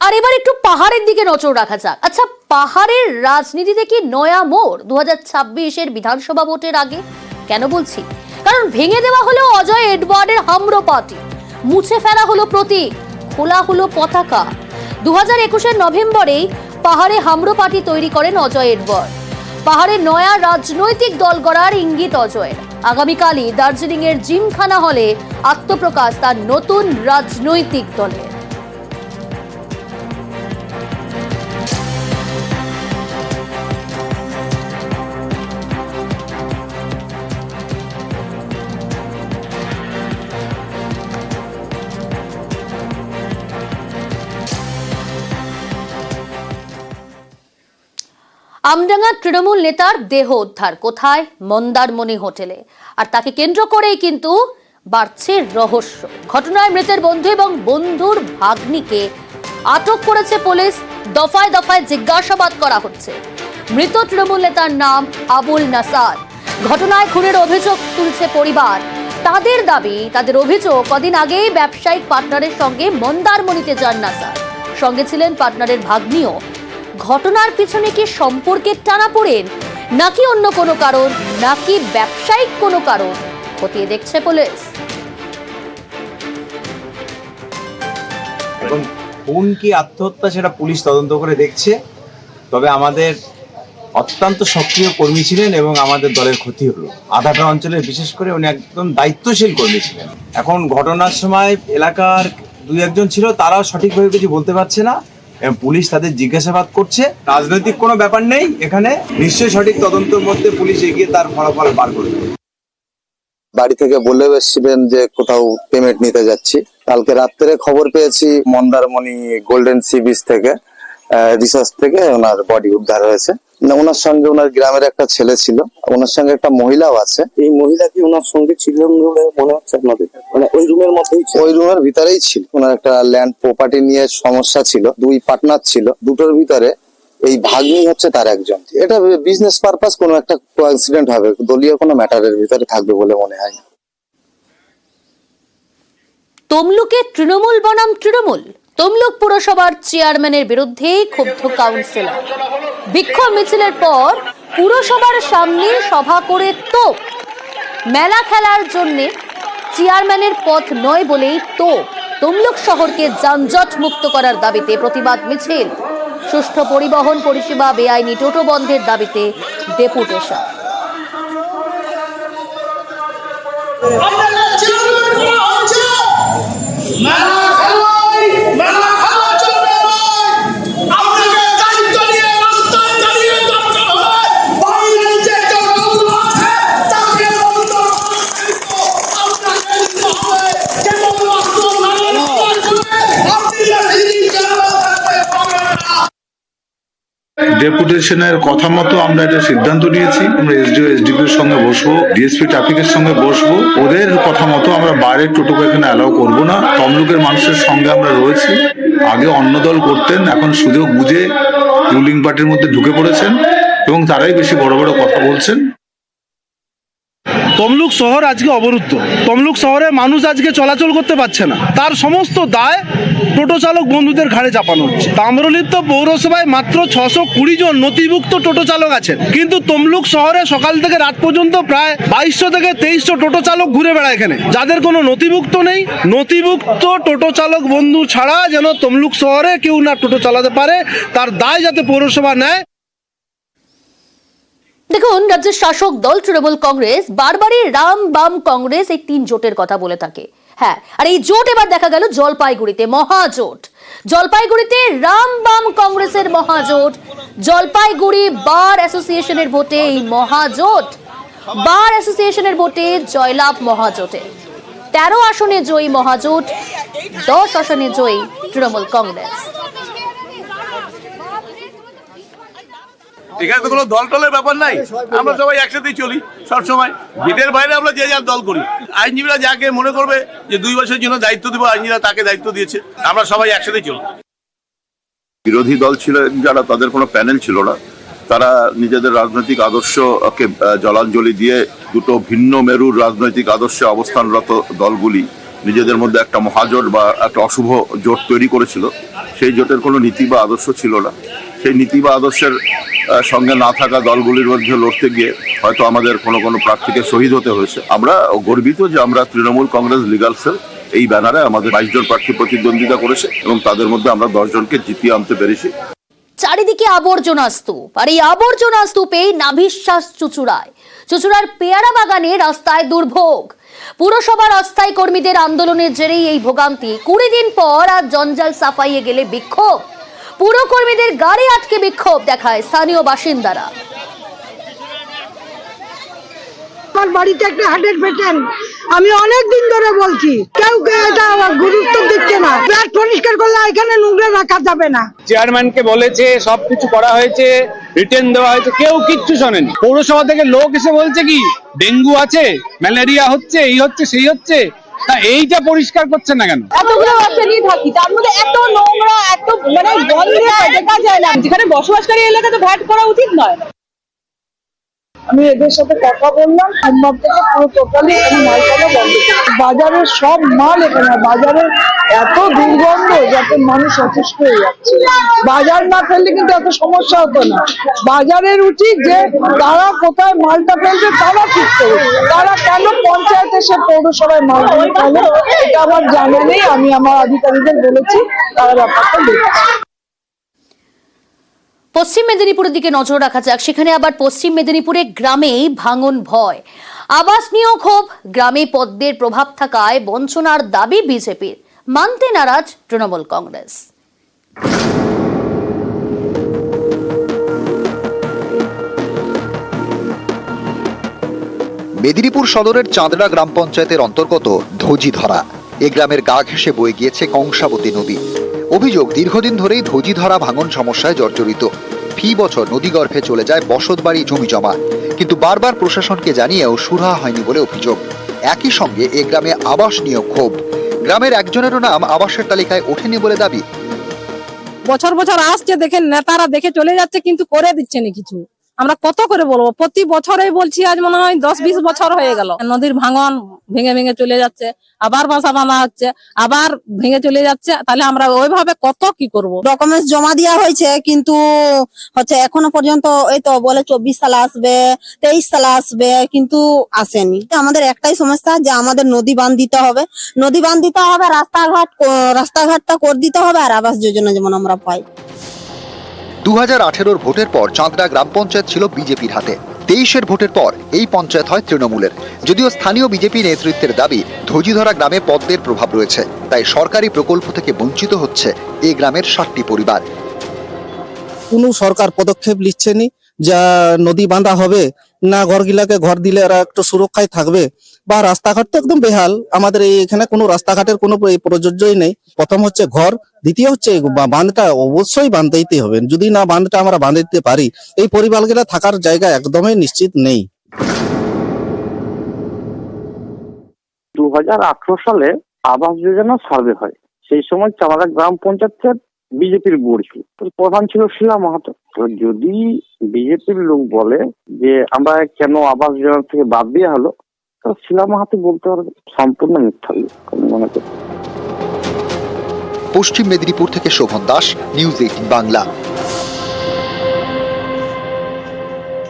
আর এবার একটু পাহাড়ের দিকে নজর রাখা যাক। আচ্ছা, পাহাড়ের রাজনীতিতে কি নয়া মোড় 2026-এর বিধানসভা ভোটের আগে? কেন বলছি? কারণ ভেঙে দেওয়া হলো অজয় এডওয়ার্ডের হামরো পার্টি, মুছে ফেলা হলো প্রতীক, খোলা হলো পতাকা। 2021-এর নভেম্বরেই পাহাড়ে হামরো পার্টি তৈরি করেন অজয় এডওয়ার্ড। পাহাড়ে নয়া রাজনৈতিক দল গড়ার ইঙ্গিত অজয়ের। আগামীকালই দার্জিলিং এর জিমখানা হলে আত্মপ্রকাশ তার নতুন রাজনৈতিক দলের। আমডাঙ্গা তৃণমূল নেতার দেহ উদ্ধার কোথায়? মন্দারমণি হোটেলে। আর তাকে কেন্দ্র করেই কিন্তু বাড়ছে রহস্য। ঘটনায় মৃতের বন্ধু এবং বন্ধুর ভাগ্নিকে আটক করেছে পুলিশ। দফায় দফায় জিজ্ঞাসাবাদ করা হচ্ছে। মৃত তৃণমূল নেতার নাম আবুল নাসার। ঘটনায় খুনের অভিযোগ তুলছে পরিবার। তাদের দাবি, তাদের অভিযোগ, কদিন আগেই ব্যবসায়িক পার্টনারের সঙ্গে মন্দারমণিতে যান নাসার। সঙ্গে ছিলেন পার্টনারের ভাগ্নিও। ঘটনার পিছনে কি সম্পর্কের টানাপোড়েন, নাকি অন্য কোনো কারণ, নাকি ব্যবসায়িক কোনো কারণ, খতিয়ে দেখছে পুলিশ। এখন কোন কি আত্মহত্যা সেটা পুলিশ তদন্ত করে দেখছে। তবে আমাদের অত্যন্ত সক্রিয় কর্মী ছিলেন এবং আমাদের দলের ক্ষতি হলো। আধাটা অঞ্চলের বিশেষ করে উনি একদম দায়িত্বশীল কর্মী ছিলেন। এখন ঘটনার সময় এলাকার দুই একজন ছিল, তারাও সঠিকভাবে কিছু বলতে পারছে না। পুলিশ তাদের জিজ্ঞাসাবাদ করছে। রাজনৈতিক কোনো ব্যাপার নেই এখানে। নিশ্চয়ই সঠিক তদন্তের মধ্যে পুলিশ এগিয়ে তার ফলাফল বার করবে। বাড়ি থেকে বলে এসেছিলেন যে কোথাও পেমেন্ট নিতে যাচ্ছি। কালকে রাত্রে খবর পেয়েছি মন্দারমণি গোল্ডেন সি বিচ থেকে, রিসার্চ থেকে ওনার বডি উদ্ধার হয়েছে। ওনার সঙ্গে ওনার গ্রামের একটা ছেলে ছিল, ওনার সঙ্গে একটা মহিলাও আছে। এই মহিলা কি ওনার সঙ্গে ছিলেন বলে মনে হচ্ছে আপনাদের? মানে ওই রুমের মধ্যেই, ওই রুমের ভিতরেই ছিল। ওনার একটা ল্যান্ড প্রপার্টি নিয়ে সমস্যা ছিল, দুই পার্টনার ছিল, দুটোর ভিতরে এই ভাগ্নি হচ্ছে তার একজন। এটা বিজনেস পারপাস কোনো একটা কোইন্সিডেন্ট হবে, দলীয় কোনো ম্যাটারের ভিতরে থাকবে বলে মনে হয় না। তমলুকে তৃণমূল বনাম তৃণমূল। তমলুক পুরসভার চেয়ারম্যানের বিরুদ্ধে ক্ষুব্ধ কাউন্সিলর। বিক্ষোভ মিছিলের পর পুরসভার সামনে সভা করে তোপ। মেলা খেলার জন্য চেয়ারম্যানের পথ নয় বলেই তোপ। তমলুক শহরকে যানজট মুক্ত করার দাবিতে প্রতিবাদ মিছিল। সুষ্ঠু পরিবহন পরিষেবা, বেআইনি টোটো বন্ধের দাবিতে ডেপুটেশন। ডেপুটেশনের কথা মতো আমরা এটা সিদ্ধান্ত নিয়েছি। আমরা এসডিও এসডিপির সঙ্গে বসবো, ডিএসপি ট্রাফিকের সঙ্গে বসবো। ওদের কথা মতো আমরা বাইরের টোটোকে এখানে অ্যালাউ করবো না। তমলুকের মানুষের সঙ্গে আমরা রয়েছি। আগে অন্য দল করতেন, এখন সুযোগ বুঝে রুলিং পার্টির মধ্যে ঢুকে পড়েছেন এবং তারাই বেশি বড় বড় কথা বলছেন। তমলুক শহর আজকে অবরুদ্ধ। তমলুক শহরে মানুষ আজকে চলাচল করতে পারছে না। তার সমস্ত দায় টোটো চালক বন্ধুদের ঘাড়ে চাপানো হচ্ছে। তাম্রলিপ্ত পৌরসভায় মাত্র 620 জন নথিভুক্ত টোটো চালক আছেন, কিন্তু তমলুক শহরে সকাল থেকে রাত পর্যন্ত প্রায় 2200 থেকে 2300 টোটো চালক ঘুরে বেড়ায় এখানে, যাদের কোনো নথিভুক্ত নেই। নথিভুক্ত টোটো চালক বন্ধু ছাড়া যেন তমলুক শহরে কেউ না টোটো চালাতে পারে, তার দায় যাতে পৌরসভা নেয়। দেখুন, রাজ্যের শাসক দল তৃণমূল কংগ্রেস বারবারই রাম বাম কংগ্রেস এই তিন জোটের কথা বলে থাকে। হ্যাঁ, আর এই জোট এবার দেখা গেল জলপাইগুড়িতে, মহাজোট। জলপাইগুড়িতে রাম বাম কংগ্রেসের মহাজোট। জলপাইগুড়ি বার অ্যাসোসিয়েশনের ভোটে এই মহাজোট। বার অ্যাসোসিয়েশনের ভোটে জয়লাভ মহাজোটে। 13 আসনে জয়ী মহাজোট, 10 আসনে জয়ী তৃণমূল কংগ্রেস। এখানে তো কোনো দল টলের ব্যাপার নাই, আমরা সবাই একসাথেই চলি সবসময়। গেটের বাইরে আমরা যে যার দল করি। আইনজীবীরা যাকে মনে করবে যে 2 বছরের জন্য দায়িত্ব দিব, আইনজীবীরা তাকে দায়িত্ব দিয়েছে। আমরা সবাই একসাথেই চলি। বিরোধী দল ছিল যারা, তাদের কোনো প্যানেল ছিল না। তারা নিজেদের রাজনৈতিক আদর্শকে জলাঞ্জলি দিয়ে দুটো ভিন্ন মেরুর রাজনৈতিক আদর্শে অবস্থানরত দলগুলি নিজেদের মধ্যে একটা মহাজোট বা একটা অশুভ জোট তৈরি করেছিল, সেই জোটের কোনো নীতি বা আদর্শ ছিল না। সেই নীতি বা আদর্শের সঙ্গে না থাকা দলগুলির মধ্যে লড়তে গিয়ে হয়তো আমাদের কোনো প্রার্থীকে শহীদ হতে হয়েছে। আমরা গর্বিত যে আমরা তৃণমূল কংগ্রেস লিগাল সেল এই ব্যানারে আমাদের 22 জন প্রার্থী প্রতিদ্বন্দ্বিতা করেছে এবং তাদের মধ্যে আমরা 10 জনকে জিতিয়ে আনতে পেরেছি। চারিদিকে আবর্জনা স্তূপ, আর এই আবর্জনা স্তূপেই নাভিশ্বাস চুচুড়ার পেয়ারা বাগানে রাস্তায় দুর্ভোগ। পুরসভার অস্থায়ী কর্মীদের আন্দোলনের জেরেই এই ভোগান্তি। 20 দিন পর আর জঞ্জাল সাফাইয়ে গেলে বিক্ষোভ। পুরকর্মীদের গাড়ি আটকে বিক্ষোভ দেখায় স্থানীয় বাসিন্দারা। আমার বাড়িতে একটা হার্টের পেশেন্ট, আমি অনেক দিন ধরে বলছি, কেউ এটা গুরুত্ব দিচ্ছে না। ফ্ল্যাট পরিষ্কার করলে এখানে নোংরা রাখা যাবে না। চেয়ারম্যানকে বলেছে, সবকিছু করা হয়েছে, রিটেন দেওয়া হয়েছে, কেউ কিচ্ছু শোনেনি। পৌরসভা থেকে লোক এসে বলছে কি ডেঙ্গু আছে, ম্যালেরিয়া হচ্ছে, এই হচ্ছে সেই হচ্ছে, তা এইটা পরিষ্কার করছে না কেন? এতগুলো বাচ্চা নিয়ে থাকি, তার মধ্যে এত নোংরা, এত মানে গন্ধে দেখা যায় না। যেখানে বসবাসকারী এলাকা তো ভ্যাট করা উচিত নয়। আমি এদের সাথে কথা বললাম, সোমবার থেকে পুরো টোটালি মাল করা বন্ধ। বাজারের সব মাল এখানে, বাজারের এত দুর্গন্ধ যাতে মানুষ অসুস্থ হয়ে যাচ্ছে। বাজার না ফেললে কিন্তু এত সমস্যা হতো না। বাজারের উচিত যে তারা কোথায় মালটা ফেলবে তারা ঠিক করবে। তারা কেন পঞ্চায়েত এসে পৌরসভায় মাল ফেলে এটা আমার জানা নেই। আমি আমার আধিকারিকদের বলেছি, তারা ব্যাপারটা দেখছে। পশ্চিম মেদিনীপুরের দিকে নজর রাখা যাক। সেখানে আবার পশ্চিম মেদিনীপুরে গ্রামেই ভাঙন ভয়, আবাস নিয়েও ক্ষোভ। গ্রামে পদ্মের প্রভাব থাকায় বঞ্চনার দাবি বিজেপির, মানতে নারাজ তৃণমূল কংগ্রেস। মেদিনীপুর সদরের চাঁদড়া গ্রাম পঞ্চায়েতের অন্তর্গত ধোজিধরা এ গ্রামের গা ঘেঁষে বয়ে গিয়েছে কংসাবতী নদী। অভিযোগ, দীর্ঘদিন ধরেই ধোজিধরা ভাঙন সমস্যায় জর্জরিত। ফি বছর নদীগর্ভে চলে যায় বসতবাড়ি, জমি জমা, কিন্তু বারবার প্রশাসনকে জানিয়েও সুরাহা হয়নি বলে অভিযোগ। একই সঙ্গে এ গ্রামে আবাস নিয়ে ক্ষোভ। গ্রামের একজনেরও নাম আবাসের তালিকায় ওঠেনি বলে দাবি। বছর বছর আসছে, দেখেন নেতারা দেখে চলে যাচ্ছে, কিন্তু করে দিচ্ছে না কিছু। আমরা কত করে বলবো, প্রতি বছরেই বলছি, আজ মনে হয় 10-20 বছর হয়ে গেল। নদীর ভাঙন ভেঙে ভেঙে চলে যাচ্ছে, আবার বাসা বাঁধা হচ্ছে, আবার ভেঙে চলে যাচ্ছে। তাহলে আমরা ওইভাবে কত কি করব? ডকুমেন্টস জমা দেওয়া হয়েছে, কিন্তু হচ্ছে এখনো পর্যন্ত এই তো বলে 24 সালে আসবে, 23 সালে আসবে, কিন্তু আসেনি। আমাদের একটাই সমস্যা যে আমাদের নদী বাঁধ দিতে হবে, নদী বাঁধ দিতে হবে, রাস্তাঘাটটা করে দিতে হবে, আর আবাস যোজনা যেমন আমরা পাই। 2018 ভোটের পর চাঁদড়া গ্রাম পঞ্চায়েত ছিল বিজেপির হাতে। 23-এর ভোটের পর এই পঞ্চায়েত হয় তৃণমূলের। যদিও স্থানীয় বিজেপি নেতৃত্বের দাবি, ধোজিধরা গ্রামে পদ্মের প্রভাব রয়েছে, তাই সরকারি প্রকল্প থেকে বঞ্চিত হচ্ছে এই গ্রামের 60টি পরিবার। কোনো সরকার পদক্ষেপ নিচ্ছেনি, যা নদী বাঁধা হবে না, ঘরগুলাকে ঘর দিলে এরা একটু সুরক্ষায় থাকবে, বা রাস্তাঘাট তো একদম বেহাল। আমাদের এখানে কোনো রাস্তাঘাটের কোনো প্রযোজ্যই নেই। প্রথম হচ্ছে ঘর, দ্বিতীয় হচ্ছে বাঁধটা অবশ্যই বাঁধতেই হবে। যদি না বাঁধটা আমরা বাঁধে দিতে পারি, এই পরিবারগুলো থাকার জায়গা একদমই নিশ্চিত নেই। 2018 সালে আবাস যোজনা সার্ভে হয়। সেই সময় চাঁদড়া গ্রাম পঞ্চায়েতের বিজেপির বোর্ড ছিল, প্রধান ছিল শিলা মাহাতো। তো যদি বিজেপির লোক বলে যে আমরা কেন আবাস যোজনা থেকে বাদ দেওয়া হলো, তো শিলা মাহাতো বলতে পারবে সম্পূর্ণ মিথ্যা মনে করি। পশ্চিম মেদিনীপুর থেকে শোভন দাস, নিউজ 18 বাংলা।